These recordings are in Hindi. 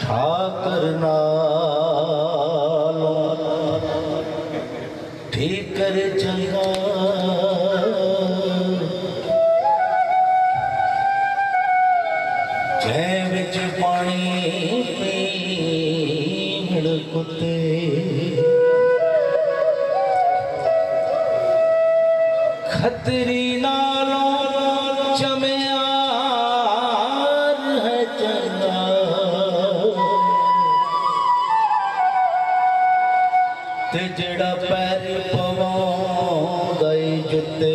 ठाकर नालों ठीकर चंगा जै विच पानी पीण कुत्ते खतरी नालों चम्यार है चंगा ते जेड़ा पैर पवांदा जुत्ते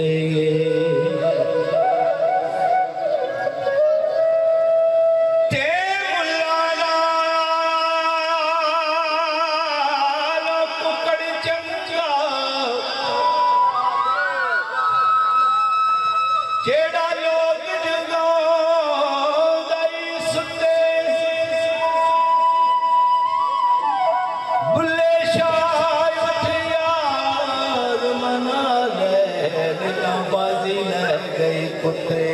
जेड़ा लोग जगाई सुनते बुल्ले शाह यार मना ले बाजी ले गई कुत्ते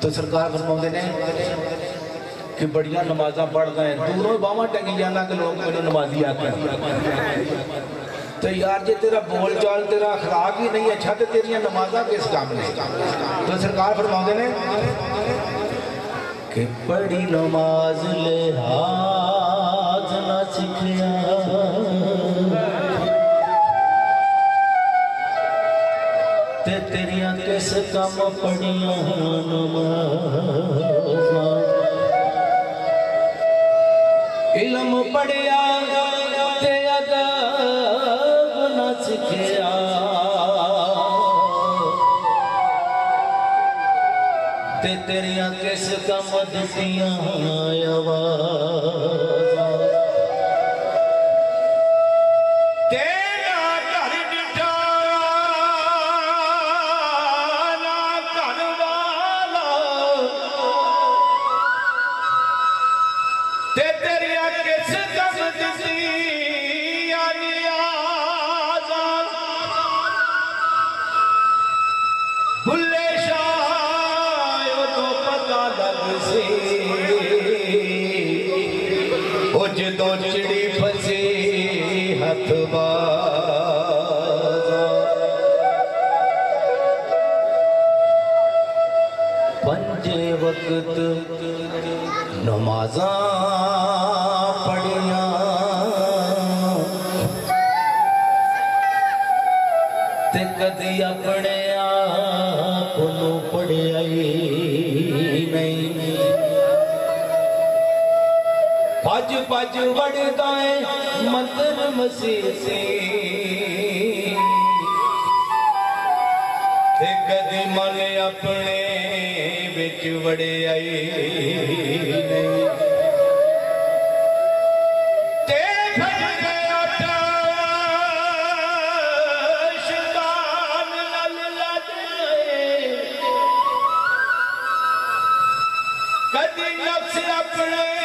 तो सरकार फरमाते ने कि बड़िया नमाजा पढ़ता है दूरों बावा टंगी जाना कि लोग मैंने नमाजी आते हैं तो यार जे तेरा बोल चाल तेरा अखलाक ही नहीं अच्छा तो तेरिया नमाजा किस काम में तो सरकार फरमाते ने कि बड़ी नमाज लिहाज ना सिखिया ते तेरिया किस काम पढ़िया नमाजा इल्म पढ़िया ते अदब न सिखिया ते तेरिया किस कम दिसियां आवाज़ां तेरा घर डिठा ना घर वाला ते तेरिया किस कम दिसियां आवाज़ां भुल्ले जो चिड़ी फसी हथ पंजे वक्त नमाजा पढ़िया ते कदी अपने आप को पढ़िया नहीं पज पज वड़दा है मंदिर मसीह से कदी मन अपने बिच वड़े आई कदी नफ्स अपने